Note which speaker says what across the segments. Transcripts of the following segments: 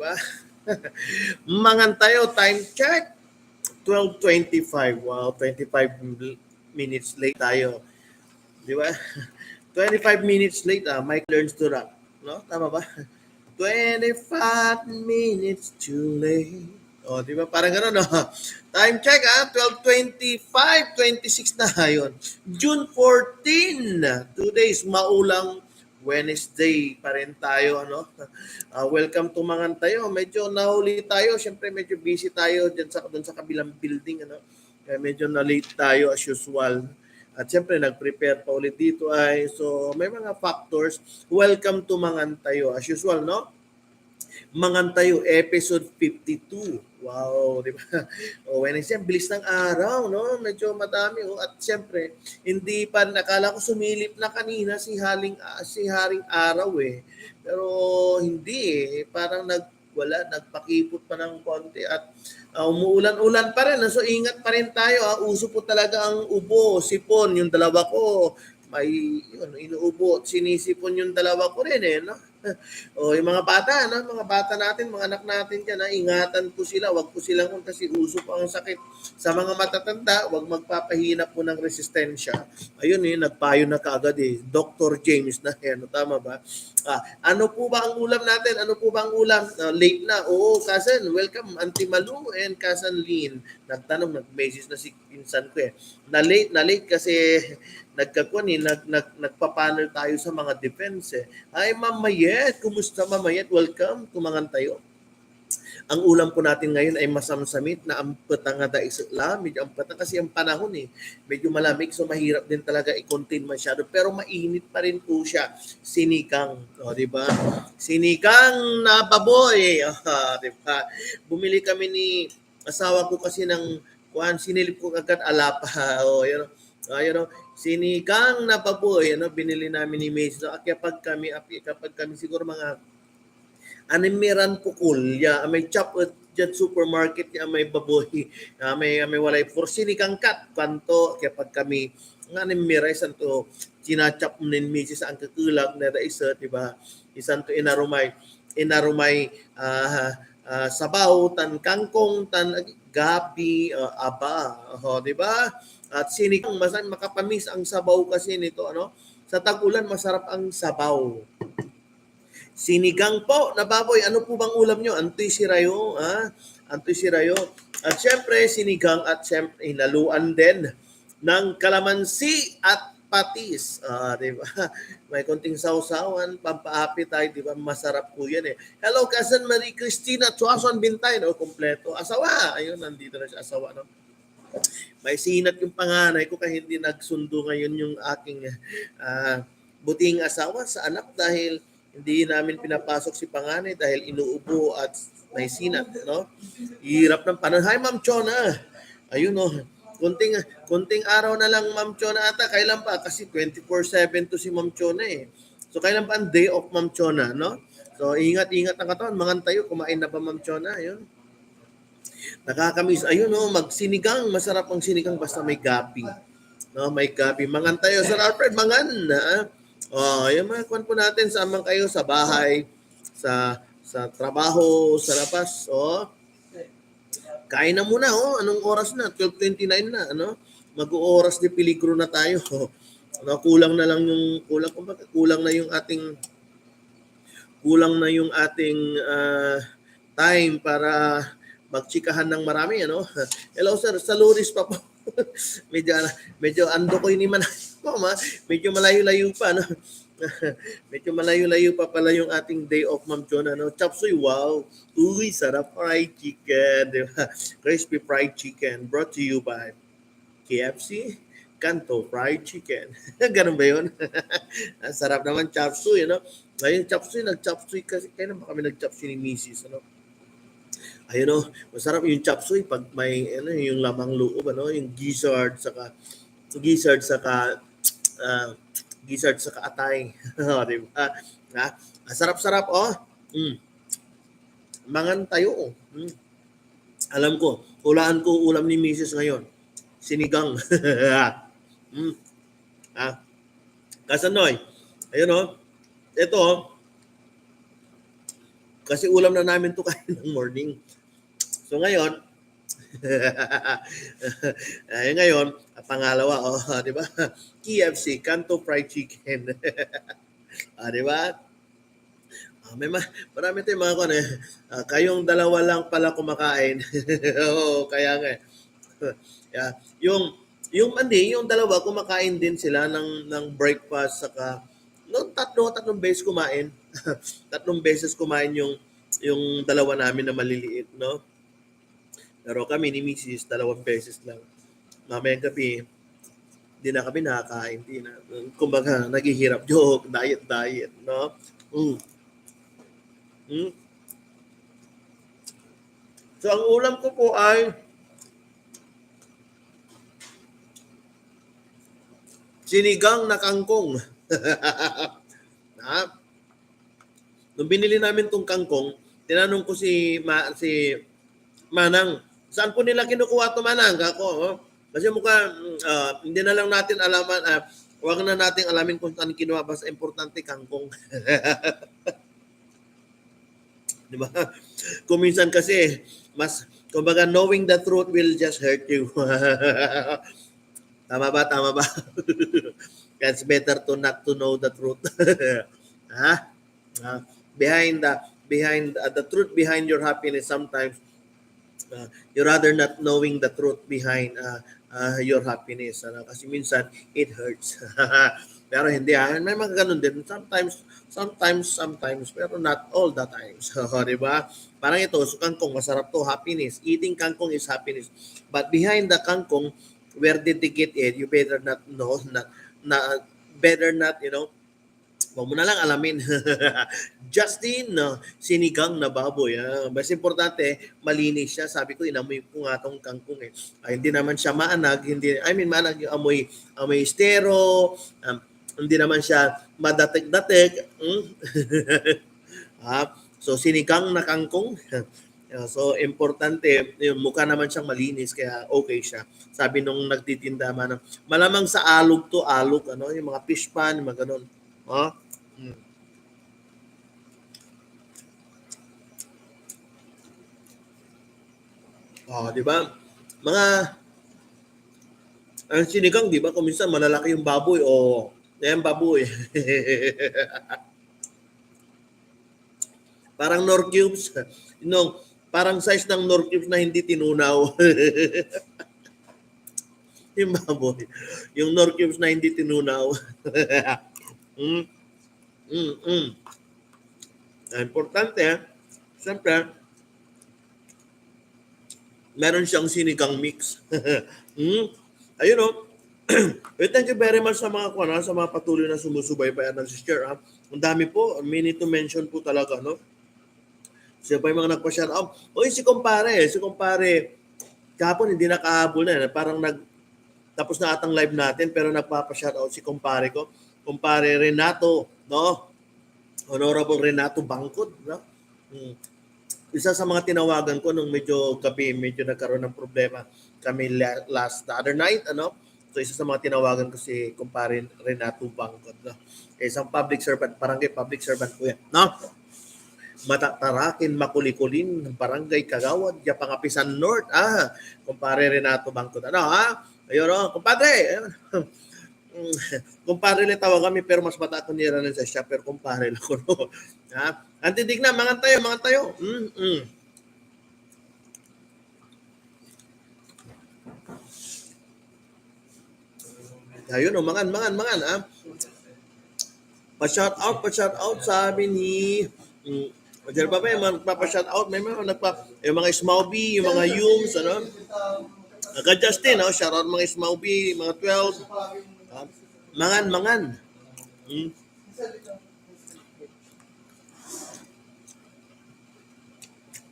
Speaker 1: Diba? Mangan tayo, time check. 12:25. Wow, 25 minutes late tayo. Di ba? 25 minutes late, Mike learns to rap. No? Tama ba? 25 minutes too late. O, di ba? Parang gano'n, no? Time check, 12:25, 26 na ngayon. June 14, 2 days, maulang Wednesday pa rin tayo, ano? Welcome to Mangan tayo. Medyo nahuli tayo. Siyempre, medyo busy tayo doon sa kabilang building, ano? Kaya medyo na-late tayo as usual. At siyempre, nag-prepare pa ulit dito ay. So, may mga factors. Welcome to Mangan tayo. As usual, no? Mangan tayo, episode 52. Wow, di ba? O, Wednesday, bilis ng araw, no? Medyo madami. Oh. At siyempre, hindi pa, nakala ko sumilip na kanina si Haring Araw eh. Pero hindi eh. Parang nagpakipot pa ng konti at umuulan-ulan pa rin. So ingat pa rin tayo. Uso po talaga ang ubo, sipon, yung dalawa ko. May yun, inuubo at sinisipon yung dalawa ko rin eh. No? O yung mga bata, mga bata natin, mga anak natin dyan, ingatan po sila, wag po silang kasi uso pa ang sakit. Sa mga matatanda, wag magpapahina po ng resistensya. Ayun nagpayo na kaagad Dr. James na tama ba? Ano po ba ang ulam natin? Ano po ba ang ulam? Late na. Oo, cousin, welcome Auntie Malu and cousin Lynn. Nag-message na si pinsan ko Na late kasi nagpapanel tayo sa mga defense Hi Ma'am Mayet, kumusta Ma'am Mayet? Welcome, tumangan tayo. Ang ulam po natin ngayon ay masamsamit na ampatang da isla. Medyo ampatang kasi ang panahon medyo malamig so mahirap din talaga i-contain masyado pero mainit pa rin po siya. Sinigang, di ba? Sinigang na baboy, di ba? Bumili kami ni asawa ko kasi ng sinilip ko agad alapa. Sinigang na baboy, binili namin ni Mace. Kapag kami siguro mga animiran pukul may chop at dyan supermarket may baboy may walay for sinigang kat kanto kapag kami animiray santo sinachap nin misis ang kakulag na isa diba isan to inarumay sabaw tan kangkong tan gabi aba diba at sinigang makapamis ang sabaw kasi nito sa tag-ulan masarap ang sabaw. Sinigang po na baboy. Ano po bang ulam nyo? Antoy sirayo. Antoy sirayo. At syempre, sinigang at syempre, hinaluan din ng kalamansi at patis. Diba? May konting sausawan, pampaappetite, diba? Masarap po yan Hello, cousin Marie Cristina Tuason Bintay. Kompleto. Asawa. Ayun, nandito na siya. Asawa, May sinat yung panganay ko kaya hindi nagsundo ngayon yung aking buting asawa sa anak dahil hindi namin pinapasok si panganay dahil inuubo at may sinat, Hirap ng panahon. Hi, Ma'am Chona. Ayun, Kunting araw na lang, Ma'am Chona ata. Kailan pa? Kasi 24/7 to si Ma'am Chona So, kailan pa ang day off, Ma'am Chona, So, ingat-ingat ang katawan. Mangan tayo. Kumain na ba, Ma'am Chona? Ayun. Nakakamiss. Ayun, magsinigang. Masarap ang sinigang basta may gapi. May gapi. Mangan tayo. Sir Alfred, mangan. Yung mga kwan po natin, samang kayo sa bahay, sa trabaho, sa labas. Kain na muna. Anong oras na? 12:29 na. Mag-ooras de peligro na tayo. Kulang na yung ating time para magchikahan ng marami. Hello sir, sa Lourdes pa po. medyo ando ko ni man medyo malayo-layo pa medyo malayo-layo pa pala yung ating day off Ma'am Chona chop suey wow uy sarap fried chicken diba? Crispy fried chicken brought to you by KFC Kanto fried chicken ganun ba yun sarap naman chop suey ngayon chop suey nag-chop suey kasi kaya naman kami nag-chop suey ni Mrs. Ayun masarap yung chop suey pag may yung lamang loob yung gizzard saka atay. Di ba? Sarap-sarap Mangan tayo. Alam ko, hulaan ko ulam ni Mrs. ngayon. Sinigang. Kasanoy. Ayun ito Kasi ulam na namin to kain ng morning. So ngayon, ngayon, pangalawa, di ba? KFC, Kanto Fried Chicken. Di ba? Marami tayong mga kone. Kayong dalawa lang pala kumakain. Oo, kaya nga. Yeah. Yung dalawa kumakain din sila ng breakfast saka tatlong beses kumain. Tatlong beses kumain yung dalawa namin na maliliit, no? Pero kami ni Mrs. dalawang beses lang. Mamayang gabi, hindi na kami nakakain. Di na. Kumbaga, naghihirap joke, diet, no? Mm. Mm. So, ang ulam ko po ay sinigang na kangkong. Nung binili namin tong kangkong, tinanong ko si Manang, saan po nila kinukuha ito, Manang? Ako, kasi mukha, hindi na lang natin alaman, huwag na natin alamin kung saan kinuha, basta importante kangkong. Di ba? Kung minsan kasi, kumbaga, knowing the truth will just hurt you. Tama ba? It's better to not to know the truth. Ha? Behind the truth behind your happiness, sometimes you rather not knowing the truth behind your happiness. Kasi minsan, it hurts. Pero hindi, may mga ganun din. Sometimes, pero not all the times. Di ba? Parang ito, so kangkong, masarap to, happiness. Eating kangkong is happiness. But behind the kangkong, where did they get it? You better not know, better not, huwag mo na lang alamin. Justin, sinigang na baboy. Mas importante, malinis siya. Sabi ko, inamoy ko nga itong kangkong eh. Hindi naman siya maanag. Maanag yung amoy estero. Hindi naman siya madatek-datek. So, sinigang na kangkong. So, importante, yung mukha naman siyang malinis, kaya okay siya. Sabi nung nagtitinda man, malamang sa alog to, yung mga fish pan, yung mga ganun. Di ba? Ang sinigang, di ba, kung minsan malalaki yung baboy, yan baboy. Parang Nor Cubes, parang size ng Nor Cubes na hindi tinunaw. Yung baboy. Yung Nor Cubes na hindi tinunaw. Importante, siyempre, meron siyang sinigang mix. Ayun thank you very much sa mga patuloy na sumusubaybay at nag-share. Ang dami po, minute to mention po talaga, no? Siya pa yung mga nagpa-shout out. Si kumpare, kahapon hindi nakahabol na. Parang tapos na atang live natin, pero nagpapa-shout out si kumpare ko. Kumpare Renato, no? Honorable Renato Bangkod, no? Isa sa mga tinawagan ko nung medyo nagkaroon ng problema kami the other night, So isa sa mga tinawagan ko si kumpare Renato Bangkod, no? Isang public servant, barangay public servant ko yan, no? Matatarakin, makulikulin, barangay Kagawad, Yapangapisan North, kumpare Renato Bangkod, Ayun, kumpadre, ayun. Kumpare lang tawag kami, pero mas mata ko nira sa siya, pero kumpare lang ko, no? Antidig na, mga tayo. Ayun, mangan. Pa-shout out, sabi ni diyan pa may magpapa-shout out, may mga yung mga Smaubi, yung mga Yums, Justin, shout out mga Smaubi, mga 12. Mangan.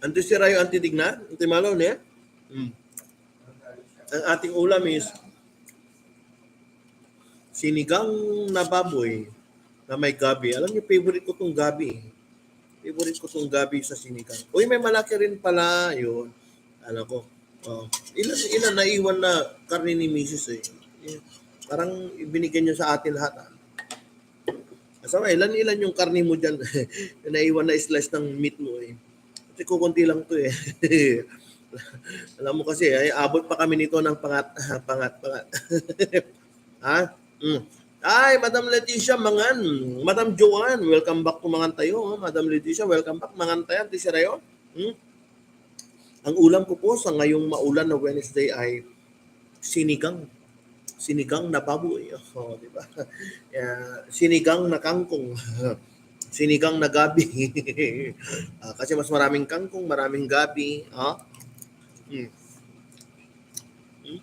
Speaker 1: Anto si Rayo Antidigna, Antimalaw niya. Ang ating ulam is sinigang na baboy na may gabi. Alam niyo, favorite ko tong gabi. Sa sinigang. May malaki rin pala yun. Alam ko. Ilan naiwan na karne ni Mrs. eh. Parang ibinigyan niyo sa atin lahat. Asawa, ilan yung karne mo dyan? Naiwan na slice ng meat mo eh. Kasi kukunti lang to eh. Alam mo kasi, ay, abot pa kami nito ng pangat. Ha? Mm. Ay, Madam Leticia Mangan. Madam Joanne, welcome back to Mangan tayo. Madam Leticia, welcome back. Mangan tayo, Tiserayo. Hmm? Ang ulam ko po sa ngayong maulan na Wednesday ay sinigang. Sinigang na baboy. Oh, di ba? Sinigang na kangkong. Sinigang na gabi. Kasi mas maraming kangkong, maraming gabi. Mm. Mm.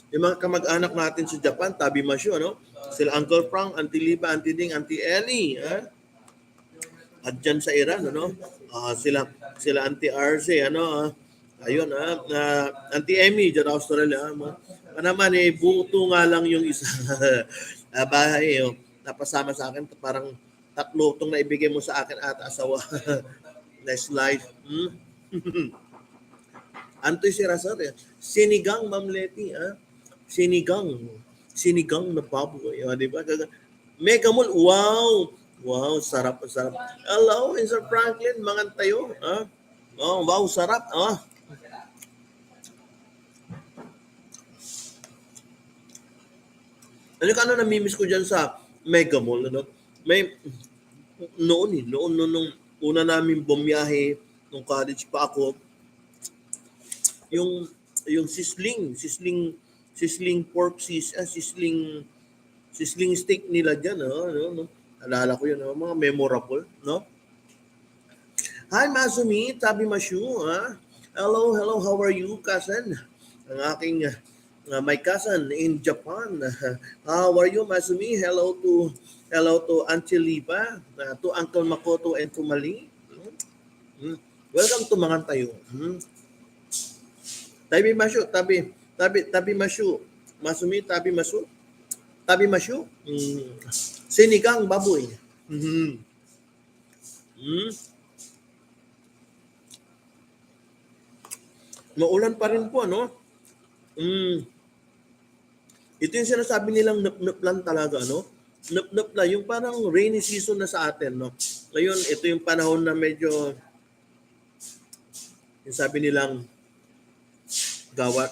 Speaker 1: Yung mga kamag-anak natin sa Japan, Tabi Masyo, ano? Sila Uncle Frank, Auntie Liba, Auntie Ding, Auntie Ellie. At dyan sa Iran, ano? Sila Auntie RC, ano? Ayun, Auntie Emmy, dyan Australia. Naman, buto nga lang yung isa. Bahay, napasama sa akin, parang tatlo itong naibigay mo sa akin at asawa. Nice life. Antoy si Razar, sinigang, Ma'am Leti, Sinigang. Sinigang na baboy. Di ba? Mega Mall, wow! Wow, sarap. Hello, Sir Franklin, mangan tayo. Oh, wow, sarap. Ano ka na namimiss ko dyan sa Mega Mall, ano? May, noon, nung una namin bumiyahe, nung college pa ako, yung sisling pork sisling steak nila diyan, no. Alala ko 'yun, mga memorable, no. Hi Masumi, Tabi Mashu, ha. Hello, how are you, cousin? Ang aking my cousin in Japan. How are you, Masumi? Hello to Auntie Lipa, to Uncle Makoto and to Mali. Hmm. Welcome to Mangan Tayo. Tabi Mashu. Masumi, Tabi Masu. Tabi Mashu. Sinigang baboy. Mm. Mm. Maulan pa rin po, ano? Mm. Ito yung sinasabi nilang nup-nup lang talaga, no? Nup-nup na, yung parang rainy season na sa atin, no? Ngayon, ito yung panahon na medyo, yung sabi nilang gawat.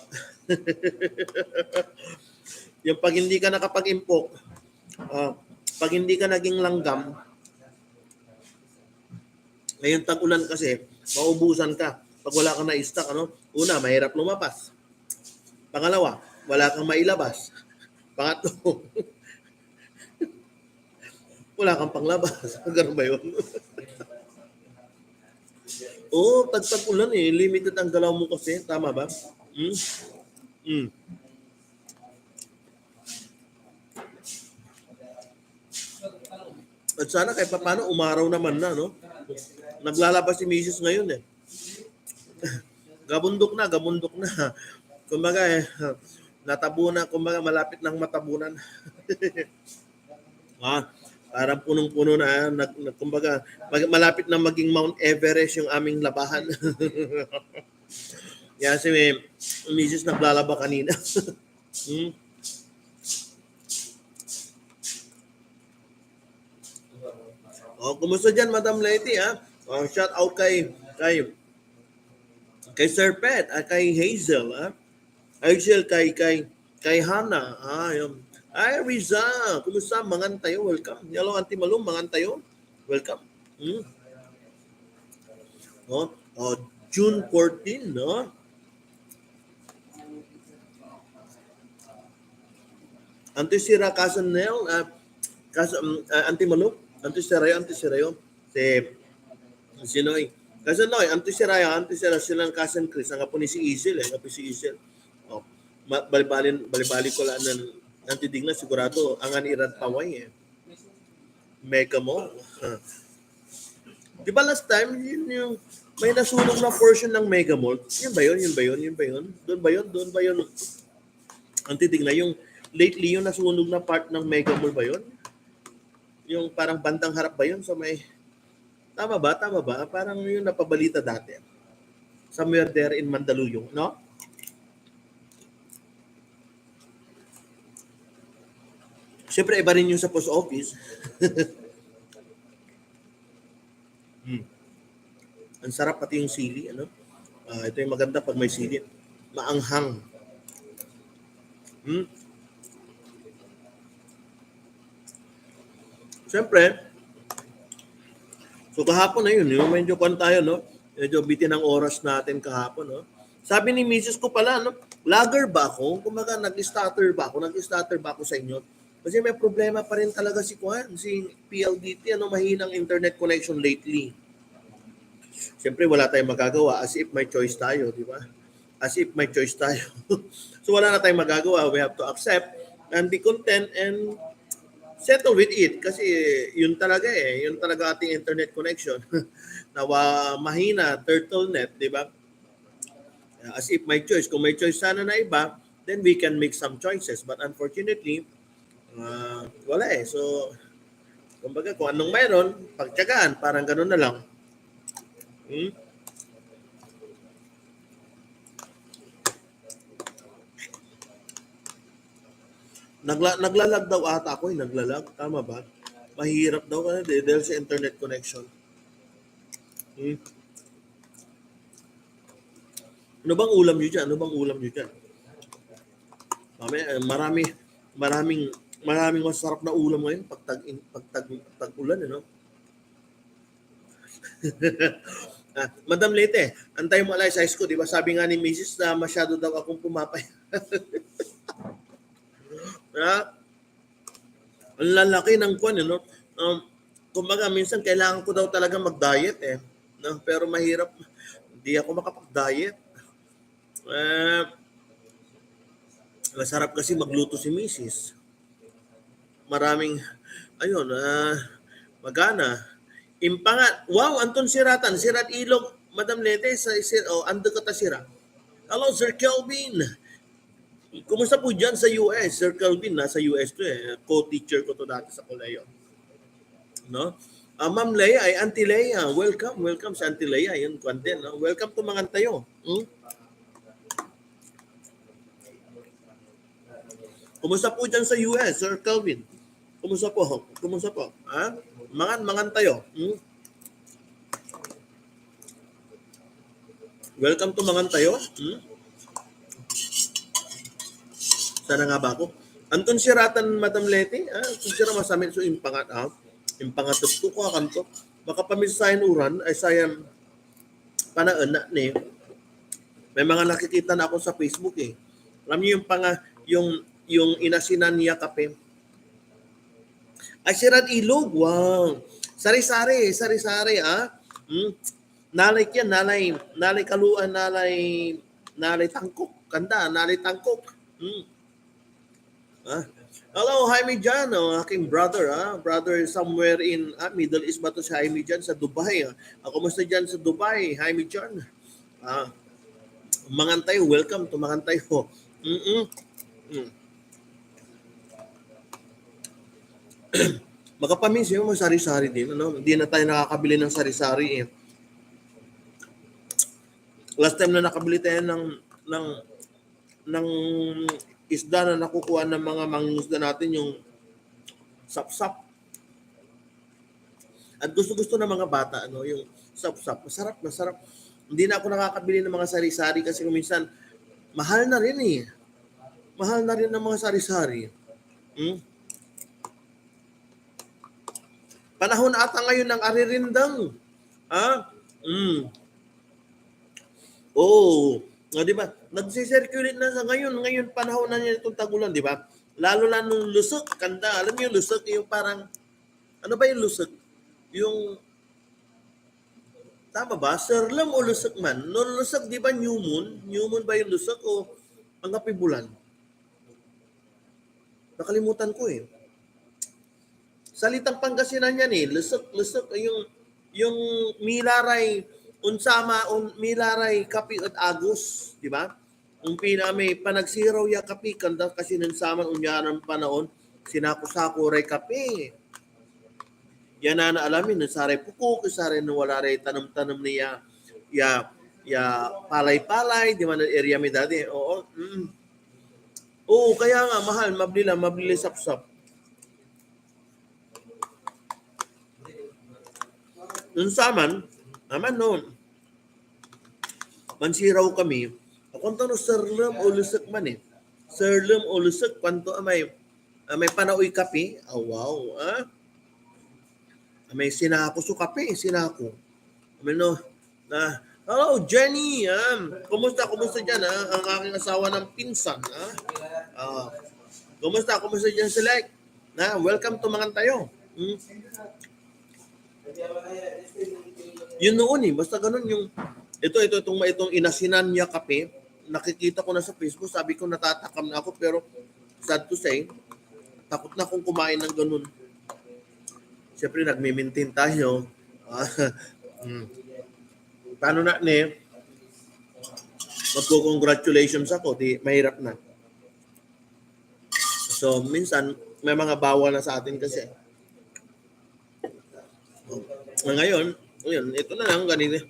Speaker 1: Yung pag hindi ka nakapag-impok, pag hindi ka naging langgam, ngayon tag-ulan kasi, maubusan ka. Pag wala kang na-stock, ano? Una, mahirap lumabas. Pangalawa, wala kang mailabas. Pangatlo, wala kang panglabas. Ganun ba yun? Oo, tag-ulan eh. Limited ang galaw mo kasi. Tama ba? Mm? Mm. At sana kahit paano umaraw naman na, no? Naglalabas si Mrs. ngayon eh. Gabundok na. Kumbaga natabunan, kumbaga malapit ng matabunan. Parang punong-puno na, kumbaga malapit na maging Mount Everest yung aming labahan. Yan si Mrs. naglalaba kanina. Kumusta dyan, Madam Leti, ha? Shout out kay Sir Pet at kay Hazel, ha? Hazel kay Hana, yun. Ay, Riza, kumusta? Mangan tayo, welcome. Hello, Auntie Malum, mangan tayo. Welcome. Oh, June 14, no? Auntie Sira Casanel, Auntie Malum, Auntie Sirayo, Sinoy. Kasi no, Auntie Sira, silang cousin Chris, ang apo ni si Isil, si Isil. Balibali ko lang ng nantidig na sigurado ang anirad paway eh. Mega mo. Di ba last time, yun yung may nasunog na portion ng Mega Mall? Yun ba yun? Doon ba yun? Ang titig na yung lately yung nasunog na part ng Mega Mall ba yun? Yung parang bandang harap ba yun? So may Tama ba? Parang yung napabalita dati. Somewhere there in Mandaluyong, no? Siyempre, iba rin yung sa post office. Ang sarap pati yung sili, ano? Ito yung maganda pag may sili. Maanghang. Hmm. Siyempre, so kahapon na yun, yung medyo kwan tayo, no? Medyo bitin ang oras natin kahapon, no? Sabi ni Mrs. ko pala, no? Lager ba ako? Kumaga, nag-starter ba ako? Nag-starter ba ako sa inyo? Kasi may problema pa rin talaga si Kwan, si PLDT, ano, mahinang internet connection lately. Siyempre, wala tayong magagawa as if may choice tayo, di ba? As if may choice tayo. So, wala na tayong magagawa. We have to accept and be content and settle with it kasi yun talaga yun talaga ating internet connection. Nawa mahina turtlenet, di ba? As if may choice. Kung may choice sana na iba, then we can make some choices. But unfortunately, wala eh. So, kumbaga kung anong mayroon, pagtyagaan, parang ganun na lang. Naglalag daw ata ako, naglalag. Tama ba? Mahirap daw kasi dahil sa internet connection. Ano bang ulam nyo dyan? Ano bang ulam nyo dyan? Maraming masarap na ulam ngayon pag ulan, ano? Madam Lete, antay mo alay size ko, di ba? Sabi nga ni Mrs. na masyado daw akong pumapay. Ang lalaki ng kwan, no? Kumbaga, minsan kailangan ko daw talaga mag-diet eh. No? Pero mahirap, hindi ako makapag-diet. Masarap kasi magluto si Mrs. Maraming, ayun, magana. Impangat. Wow, Anton Siratan. Sirat Ilog, Madam Lete, ando ka ta sira. Hello, Sir Kelvin. Kumusta po dyan sa US? Sir Kelvin, nasa US to eh. Co-teacher ko to dati sa koleyo. No? Ma'am Leia ay Auntie Leia. Welcome sa Auntie Leia. Yun, kwan din. No? Welcome to mga tayo. Kumusta po dyan sa US, Sir Kelvin? Kumusta po? Ha? Mangan tayo. Welcome to Mangan tayo. Sana nga ba ako? Anton Siratan, Madam Leti, kung sira masamin so impangat, impangatap ko kanto. Baka pamisahin uran, ay sayang panaan na ni. May mga nakikita na ako sa Facebook eh. Alam niyo yung inasinan niya kape. Ay, Sirat Ilog, wow. Sari-sari, Nalay yan, nalay kaluan, nalay tangkok. Kanda, nalay tangkok. Hello, Jaime Jan, aking brother, brother somewhere in Middle East ba to si Jaime Jan sa Dubai. Kumusta dyan sa Dubai, Jaime Jan? Mangantay, welcome to Mangantay ho. Makapamis yung mga sari-sari din, ano? Hindi na tayo nakakabili ng sari-sari eh. Last time na nakabili tayo ng isda na nakukuha ng mga mangingisda natin yung sap-sap. At gusto-gusto ng mga bata, ano, yung sap-sap. Masarap. Hindi na ako nakakabili ng mga sari-sari kasi minsan mahal na rin eh. Mahal na rin ng mga sari-sari. Panahon ata ngayon ng aririndang. Oo. Di ba? Nagsi-circulate na sa ngayon panahon na niya itong tagulan, di ba? Lalo na nung lusok, kanda. Alam mo yung lusok, yung parang, ano ba yung lusok? Yung, tama ba? Sirlam o lusok man? Nung lusok, di ba new moon? New moon ba yung lusok o pangapi bulan? Nakalimutan ko eh. Salitang Pangasinan yan eh. Lusok, yung milaray, unsama milaray kapi at agos, di ba? Ang pinamay panagsiraw ya kapi kanda kasi nansaman unyaran panahon sinako-sako ray kapi. Yan na alamin na saray puko, saray na wala ray tanam-tanam niya ya palay-palay, di man area mi dati. Oo, kaya nga mahal, mabili sap-sap. Nung saman, naman no, mansiraw kami, akong tanong serlem o lusek man eh. Serlem o lusek, kwanto may panaoy kape, wow, may sinako so kape, sinako. No, na, hello Jenny, kumusta dyan ang aking asawa ng pinsan, Ah, kumusta dyan si Like? Welcome to Mangan Tayo. Yun noon basta ganun yung, itong inasinan niya kape, nakikita ko na sa Facebook, sabi ko natatakam na ako, pero sad to say, takot na akong kumain ng ganun. Siyempre, nagme-maintain tayo. Paano na magko-congratulations ako, di mahirap na. So, minsan, may mga bawal na sa atin kasi. Ngayon, ito na lang, ganito.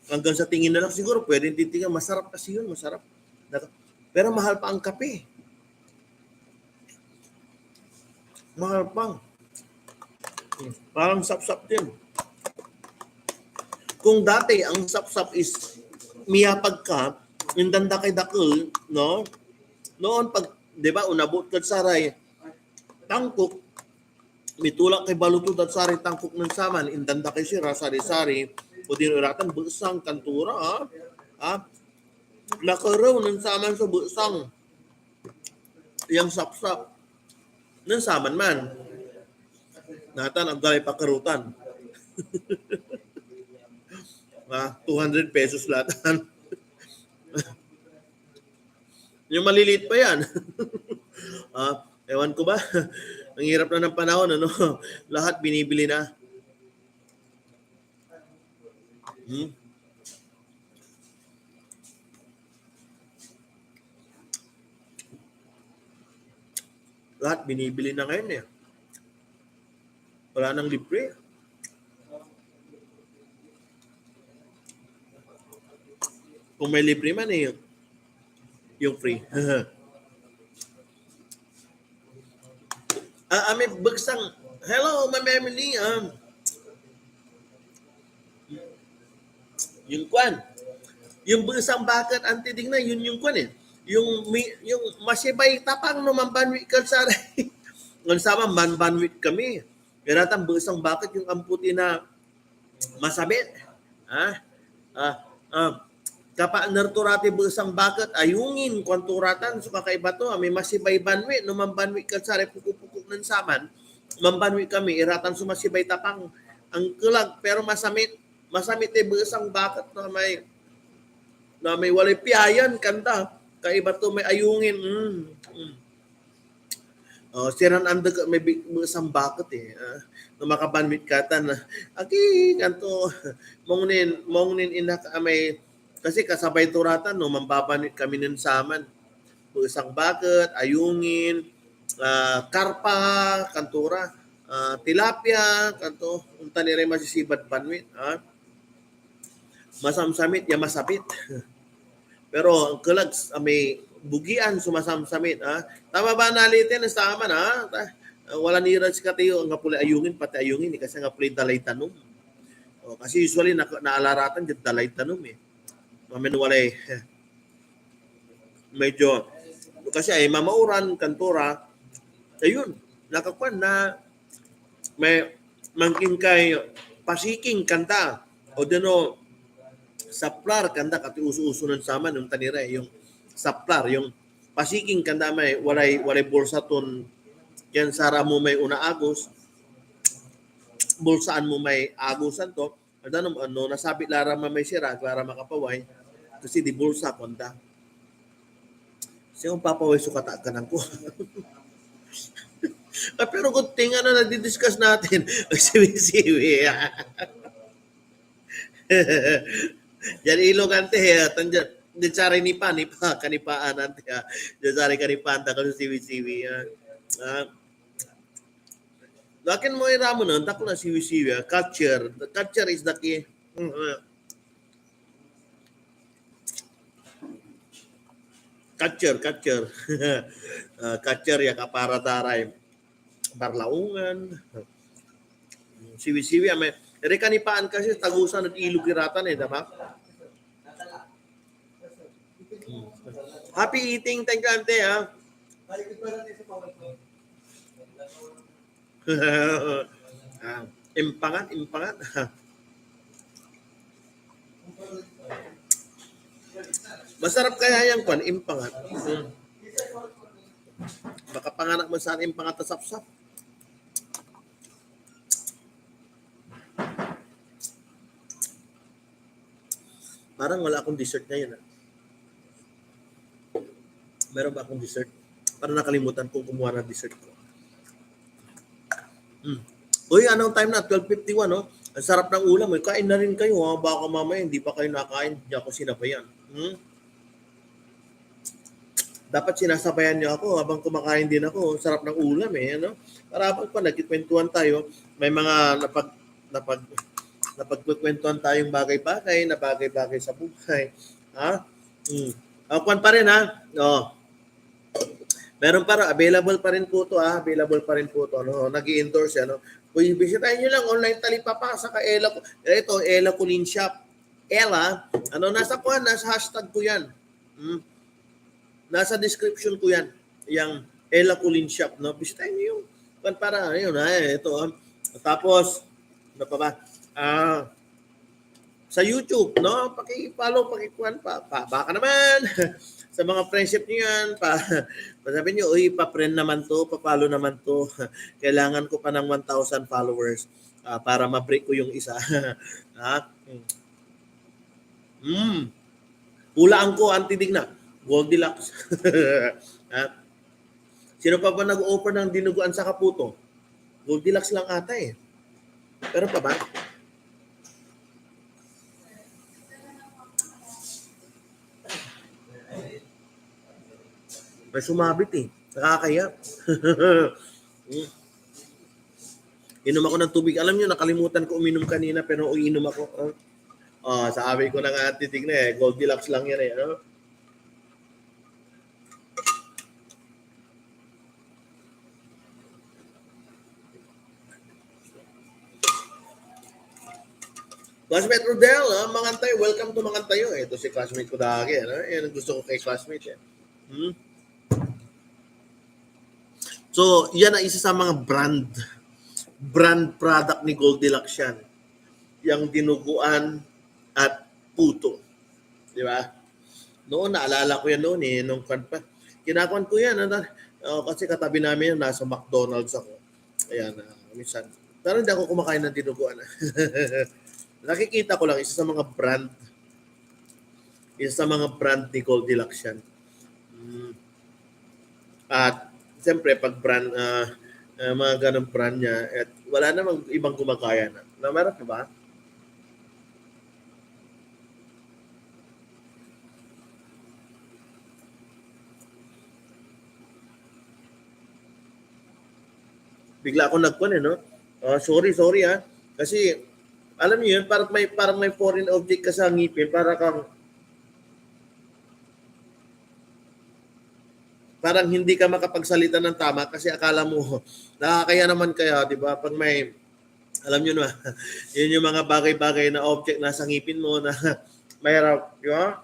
Speaker 1: Hanggang sa tingin na lang siguro, pwedeng titingnan. Masarap kasi yun, masarap. Pero mahal pa ang kape. Mahal pa. Parang sap-sap din. Kung dati, ang sap-sap is miyapag ka, indanda kay dakil, no? Noon, pag, di ba, unabot ka saray, tangkok, mitulak kay balutod at sari tangkok ng saman, indanda kay sira, sari-sari, o dinuratan, busang kantura, nakaraw ng saman sa busang, yung sap-sap, ng saman man, natan ang galay pakarutan. 200 pesos lahat. Yung maliliit pa yan. Ewan ko ba? Ang hirap na ng panahon, ano? Lahat binibili na. Lahat binibili na ngayon eh. Wala nang libre. Kung may libre man eh, yung free. May bagsang, hello, Ma'am Emily. Yung kwan. Yung bagsang bakit antidig na, yun yung kwan eh. Yung masibay tapang no mambanwit ka sa ngon sama manbanwit kami. Kaya natang bagsang bakit yung amputi na masabit. Kapa nurturati bagsang bakit ayungin kwanturatan so kakaiba to may masibay banwi no mambanwi ka sa pukupukuk ng saman mambanwi kami iratan sumasibay tapang ang kulag pero masamit bagsang bakit na may walay piyayan kanta kaiba to may ayungin siran andag may bagsang bakit no makabanwit katan aki kanto mongnin ina may kasi kasabay turatan, no, mambabanit kami ng saman. Isang bakit, ayungin, karpa, kantura, tilapia, kanto, unta nire masisibad banwit. Masamsamit, ya masapit. Pero ang kalag, may bugian, sumasamsamit. Tama ba nalitin sa saman, wala nira si katiyo, nga pula ayungin, pati ayungin, kasi nga pula dalay tanong. Kasi usually, naalaratan, dalay tanong walay medyo kasi ay mamauran kantora ayun nakakuan na may mangking kay pasiking kanta o deno saplar kanta kati uso-uso ng sama ng tanira yung saplar yung pasiking kanta may walay bulsaton yan sara mo may una agos bulsaan mo may agusan to ano nasabi lara may sira para makapaway kasi di bulsa konta. Siya ang papaway sukata ka ng ko. Pero good thing nadi-discuss natin. Siwi-siwi. Yan ilogante tandiyan di cari ni pa kanipaan nanti di cari kanipaan ta kasi siwi-siwi. Lakin mo iramo nun, tako na siwi-siwi. Culture. The culture is the key. Culture. Culture ya kaparataray. Barlaungan. Siwi-siwi may Ere kanipaan kasi tagusan at ilog kiratan diba? Happy eating, thank you, ante, ha? Impangat. Masarap kaya yung kwan, impangat. Baka panganak mo sa impangat na sapsap. Parang wala akong dessert ngayon. Meron ba akong dessert? Parang nakalimutan kong kumuha ng dessert ko. Uy, anong time na? 12:51, no? Ang sarap ng ulam. Kain na rin kayo, ha? Baka mamaya hindi pa kayo nakain. Hindi ako sinabayan. Dapat sinasabayan niyo ako habang kumakain din ako. Sarap ng ulam, ano? Para habang pa nagkikwentuhan tayo, may mga napagkwentuhan tayong bagay-bagay na bagay-bagay sa buhay. Ha? Kwan pa rin, ha? Meron pa, available pa rin po to, ha? Available pa rin po to, ano? Nag-i-endorse, ano? Kung bisitahin nyo lang, online talipapa sa Ella. Ito, Ella Kulin Shop. Ella, nasa hashtag ko yan. Nasa description ko yan. Yung Ella Kulin Shop, no? Bisitahin nyo yung para, yun, ito. Tapos, ano pa ba? Sa YouTube, no? Paki-follow, paki-kuhan pa. Baka naman. Sa mga friendship niyo yan, sabi niyo, uy, pa-friend naman to, pa-follow naman to. Kailangan ko pa ng 1,000 followers para ma-break ko yung isa. Hulaan ko, antidigna. Goldilocks. Sino pa ba nag-offer ng dinuguan sa Kaputo? Goldilocks lang ata eh. Pero pa ba? May sumabit eh. Nakakaya. Inom ako ng tubig. Alam niyo, nakalimutan ko uminom kanina pero uinom ako. Sabi ko na nga titig na eh. Goldilocks lang yan eh. Ano? Classmate Rodel, Mangantay, welcome to Mangantayo. Ito si classmate ko dagi. Yan ang gusto ko kay classmate. So, yan ang isa sa mga brand product ni Goldilocks yan. Yung dinuguan at puto. Di ba? Noon, naalala ko yan noon eh. Nung kinakuan ko yan. Kasi katabi namin yan, nasa McDonald's ako. Ayan, minsan. Pero hindi ako kumakain ng dinuguan. Nakikita ko lang, isa sa mga brand ni Goldilocks yan. At siyempre, pag brand, mga ganong brand niya, at wala namang ibang gumagaya na. Meron pa ba? Bigla ako nagkuhan no? Sorry Kasi, alam niyo yun, parang may foreign object ka sa ngipin, parang hindi ka makapagsalita ng tama kasi akala mo, nakakaya naman kaya, di ba? Pag may, alam niyo na, yun yung mga bagay-bagay na object nasa ngipin mo na mahirap, di ba?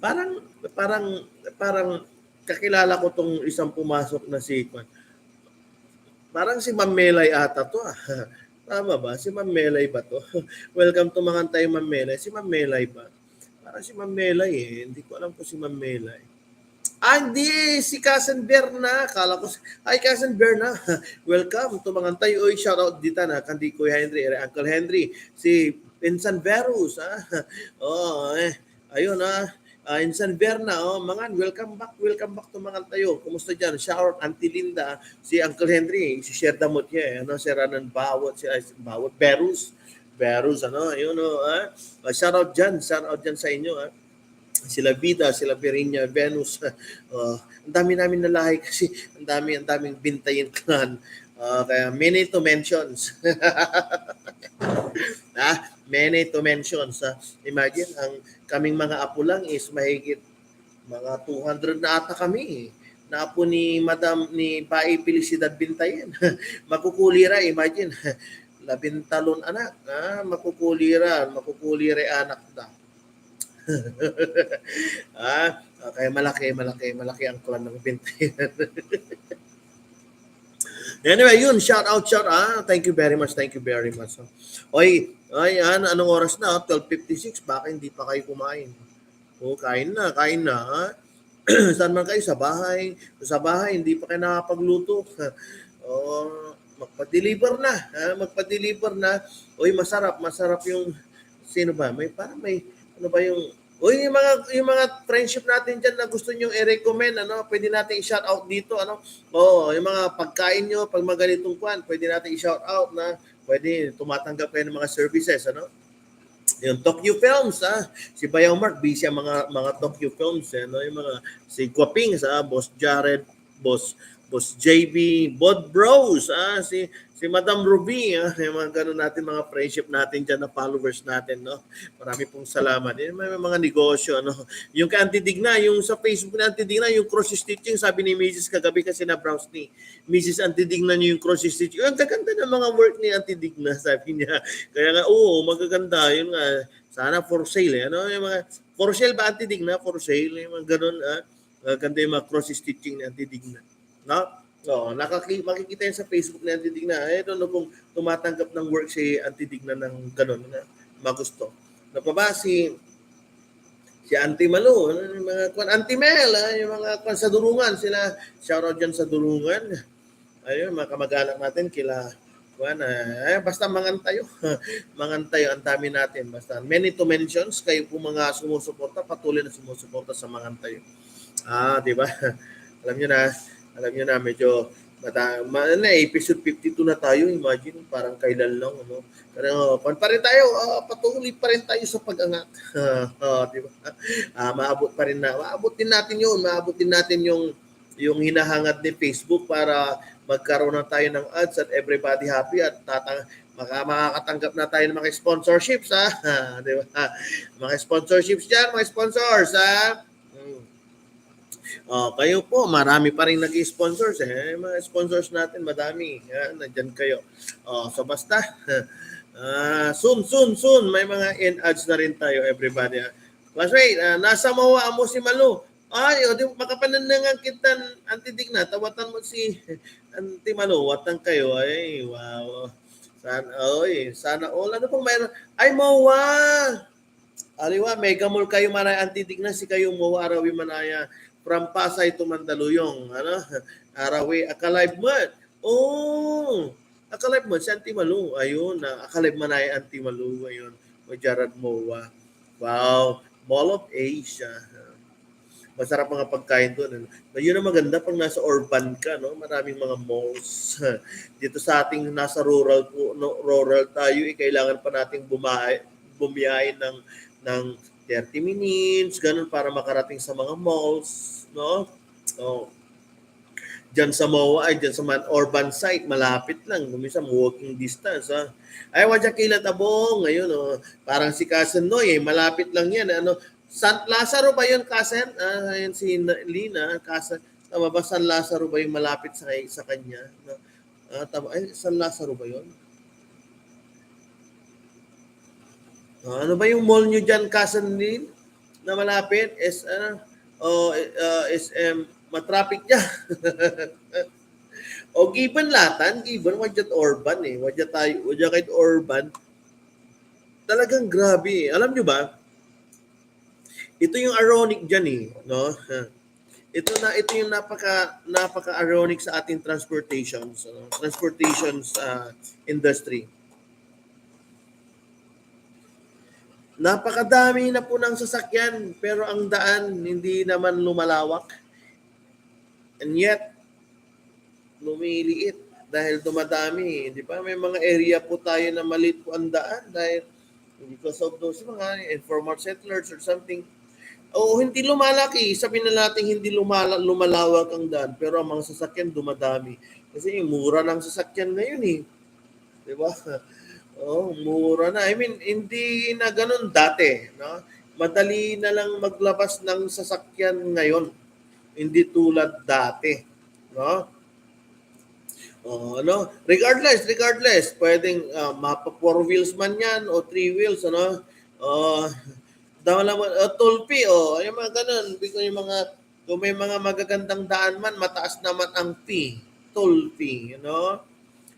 Speaker 1: Parang kakilala ko tong isang pumasok na si parang si Ma'am Melay ata to. Tama ba? Si Ma'am Melay ba to? Welcome to Mangantay, Ma'am Melay. Si Ma'am Melay ba? Parang si Ma'am Melay eh. Hindi ko alam kung si Ma'am Melay. Hindi! Si Cousin Berna. Kala ko, ay Cousin Berna. Welcome to Mangantay. Uy, shoutout dito na. Kandi Kuya Henry, Uncle Henry. Si Pinsan Verus. Ayun Insan Berna, Mangan, welcome back to Mangantayo. Kumusta dyan? Shout out Auntie Linda, si Uncle Henry, si Sher Damot niya, si Ranan Bawat, Berus, ayun, shout out dyan sa inyo, Sila Vida, sila Perinya, Venus, ang dami namin nalahi kasi ang daming Bintayin clan. Kaya many to mentions. Many to mentions. Imagine, ang kaming mga apo lang is mahigit mga 200 na ata kami. na apo ni Madam ni Bai Felicidad Bintayen. Makukulira, imagine. 13 anak, makukulira anak da. Okay, malaki ang clan ng Bintayen. Anyway, yun, shout out. Thank you very much. Oy, anong oras na? 12:56, baka hindi pa kayo kumain. Kain na. Saan man kayo? Sa bahay. Sa bahay, hindi pa kayo nakapagluto. Magpa-deliver na. Oy, masarap yung, sino ba? Ano ba yung, yung mga friendship natin dyan na gusto nyo i-recommend, pwede natin i-shout out dito, yung mga pagkain nyo, pag maganitong kwan, pwede natin i-shout out na, pwede tumatanggap kayo ng mga services, yung Tokyo Films, si Bayaw Mark, busy ang mga Tokyo Films, yung mga, si Guaping, Boss Jared, Boss JB, Bod Bros, si Madam Ruby, yung mga ganun natin, mga friendship natin dyan na followers natin, Marami pong salamat. May mga negosyo, Yung kay Auntie Digna, yung sa Facebook ni Auntie Digna, yung cross-stitching, sabi ni Mrs. kagabi kasi na-browse ni Mrs. Auntie Digna niyo yung cross-stitching. Ang gaganda ng mga work ni Auntie Digna, sabi niya. Kaya nga, magaganda. Yun nga, sana for sale, Yung mga, for sale ba Auntie Digna? For sale, yung mga ganun, ganda yung mga cross-stitching ni Auntie Digna. Makikita yan sa Facebook ni Auntie Digna. Ito kung tumatanggap ng work si Auntie Digna ng gano'n na magusto. Si Auntie Malu, yung mga Auntie Mel, yung mga sa Durungan, sila, shoutout dyan sa Durungan. Ayun, mga kamag-anak natin, basta mangantayo. Mangantayo, ang dami natin. Basta many to mentions, kayo po mga sumusuporta, patuloy na sumusuporta sa mangantayo. Di ba? Alam niyo na medyo episode 52 na tayo, imagine parang kailan lang pero pa rin tayo, patuloy pa rin tayo sa pag-angat. Di ba? Maabot din natin yung hinahangad ni Facebook para magkaroon na tayo ng ads at everybody happy at makakatanggap na tayo ng mga sponsorships, di ba? Mga sponsorships diyan, mga sponsors, kayo po, marami pa rin nag-sponsors. Mga sponsors natin, madami. Nandyan kayo. So basta, soon, may mga in-ads na rin tayo, everybody. Classmate, nasa mawa mo si Malu. Makapananangan kita, Auntie Digna, tawatan mo si Auntie Malu. Watang kayo. Ay, wow. Sana all. Ano pong mayroon? Ay, mawa! Aliwa, mega mall kayo manay, Auntie Digna, si kayo mawa, arawi manaya. From Pasay to Mandaluyong, Arawi, Akalive Mart. Akalive Mart, si Auntie Malu. Ayun, Akalive Manay, Auntie Malu. Ayun, Jared Moa. Wow, Mall of Asia. Masarap mga pagkain doon. Yun ang maganda pag nasa urban ka, maraming mga malls. Dito sa ating nasa rural tayo, kailangan pa nating bumiyahe ng 30 minutes, ganun para makarating sa mga malls, Diyan sa MOA, diyan sa urban site, malapit lang, minsan walking distance, Ay, Wajakila Tabong, ngayon, parang si Cousin Noy, malapit lang yan, San Lazaro ba yun, Cousin? Ayan si Lina, Cousin, tama ba, San Lazaro ba yung malapit sa kanya? San Lazaro ba yun? Ano ba yung mall nyo dyan, Cousin Lynn, na malapit? SM, matraffic niya. Given latan, wadyat urban Wadya kahit urban. Talagang grabe. Alam nyo ba? Ito yung ironic dyan Ito yung napaka-ironic sa ating transportations industry. Napakadami na po ng sasakyan pero ang daan hindi naman lumalawak. And yet, lumiliit dahil dumadami. Di ba? May mga area po tayo na maliit po ang daan dahil because of those mga informal settlers or something. Hindi lumalaki. Sabihin na natin hindi lumalawak ang daan pero ang mga sasakyan dumadami. Kasi mura ng sasakyan ngayon Di ba? Mura na. I mean, hindi na ganun dati. Madali na lang maglabas ng sasakyan ngayon. Hindi tulad dati, no? Regardless, pwedeng mapa four wheels man yan o three wheels, ano? Uh, tulpi, yung mga ganun. Because yung mga, kung may mga magagandang daan man, mataas naman ang fee. Toll fee,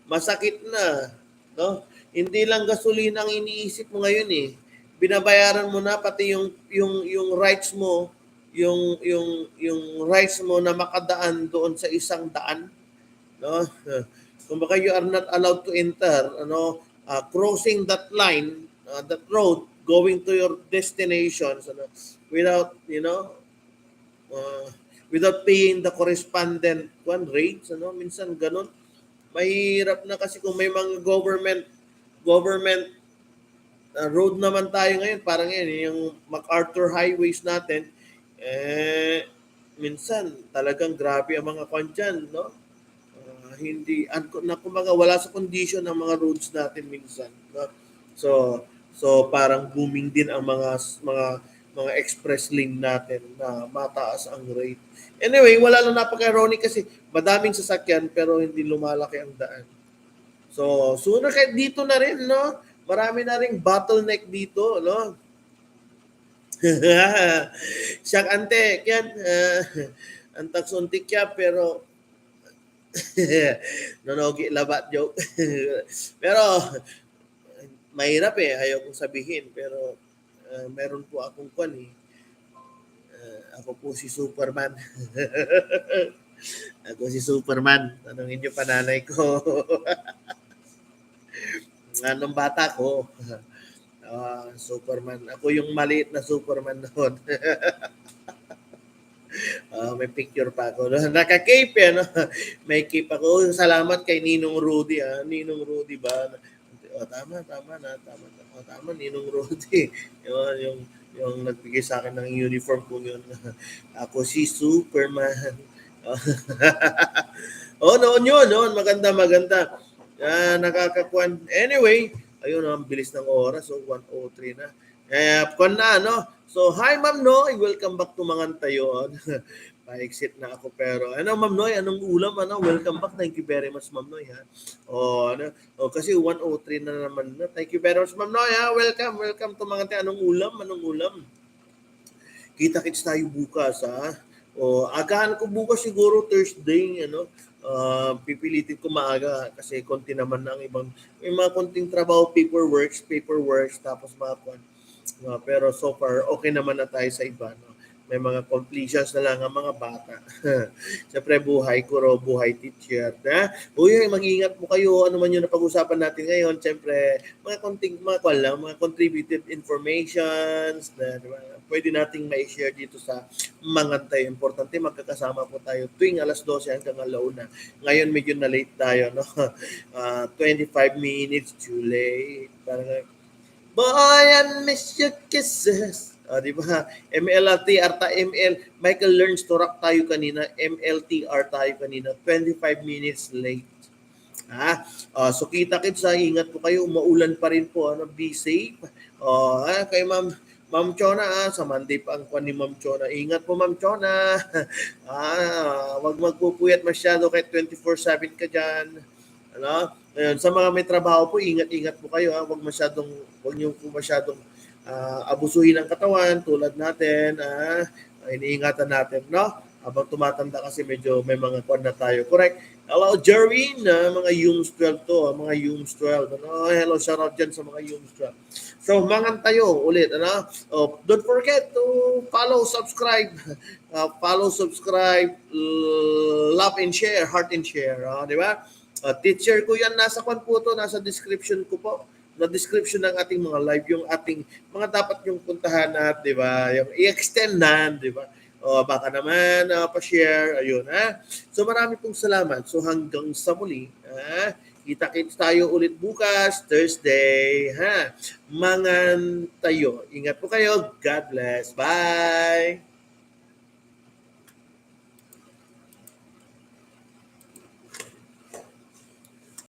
Speaker 1: masakit na, no? Hindi lang gasolina ang iniisip mo ngayon eh. Binabayaran mo na pati yung rights mo, yung rights mo na makadaan doon sa isang daan, no? Kung baka you are not allowed to enter, crossing that line, that road going to your destinations, without, uh, without paying the correspondent rates, minsan ganun. Mahirap na kasi kung may mga government road naman tayo ngayon, parang yan, yung MacArthur highways natin, minsan talagang grabe ang mga kwan dyan, no? Hindi, kumbaga wala sa condition ng mga roads natin minsan, no? So parang booming din ang mga express lane natin na mataas ang rate. Anyway, wala lang, napaka-ironic kasi madaming sasakyan pero hindi lumalaki ang daan. So, sooner kahit dito na rin, no? Marami na ring bottleneck dito, no? Siyak ante, yan. Ang taksuntik siya, pero nonogi labat joke. Pero, mahirap eh. Ayaw kong sabihin. Pero, meron po akong kwan eh. Ako po si Superman. Ako si Superman. Tanungin niyo pananay ko. Nung bata ko, Superman. Ako yung maliit na Superman noon. May picture pa ako. Naka-cape yan. May cape ako. Salamat kay Ninong Rudy. Ninong Rudy ba? Tama. Tama, Ninong Rudy. yung nagbigay sa akin ng uniform ko yun. Ako si Superman. Noon yun. Maganda. Nakakakuan. Anyway, ayun, ang bilis ng oras. So, 1:03 na. Kuan na, no? So, hi, Ma'am Noy. Welcome back to Mangantayon. Pa-exit na ako. Pero, Ma'am Noy, anong ulam? Welcome back. Thank you very much, Ma'am Noy, ha? Kasi 1:03 na naman. Thank you very much, Ma'am Noy, ha? Welcome to Mangantayon. Anong ulam? Kita-kits tayo bukas, ha? Agahan ko bukas siguro Thursday, pipilitin ko maaga kasi konti naman ang ibang, may mga konting trabaho, paperworks, tapos mga pero so far okay naman na tayo sa iba, no? May mga completions na lang ang mga bata. Siyempre buhay ko, buhay teacher, na mag-ingat mo kayo, ano man yung napag-usapan natin ngayon. Siyempre mga konting mga contributed informations na, diba, pwede nating ma-share dito sa Mangantayo. Importante magkakasama po tayo tuwing alas 12 hanggang alauna. Ngayon medyo na late tayo, no? 25 minutes too late. Parang, boy, I miss your kisses. Di ba? Michael Learns to Rock tayo kanina. MLTR tayo kanina. 25 minutes late. So kita-kits, ingat po kayo. Maulan pa rin po. Be safe. Kay Ma'am Chona, sa Monday pa ang kwan ni Ma'am Chona. Ingat po, Ma'am Chona. Wag magpupuyat masyado kahit 24/7 ka dyan. Ngayon, sa mga may trabaho po, ingat po kayo. Wag niyo po masyadong abusuhin ang katawan tulad natin. Iniingatan natin, no? Habang tumatanda kasi medyo may mga kwan na tayo. Correct? Hello, Jerwin. Mga Yums 12 to. Mga Yums 12. Hello, shout out dyan sa mga Yums 12. So, Mangantayo ulit. Don't forget to follow, subscribe. Love and share, heart and share. Di ba? Teacher ko yan. Nasa kwan po to. Nasa description ko po. Na description ng ating mga live. Yung ating mga dapat yung puntahan at, di ba? Yung i-extend na, di ba? Baka naman pa-share. Ayun, ha? So, marami pong salamat. So, hanggang sa muli, kita-kits tayo ulit bukas, Thursday, ha? Mangantayo. Ingat po kayo. God bless. Bye!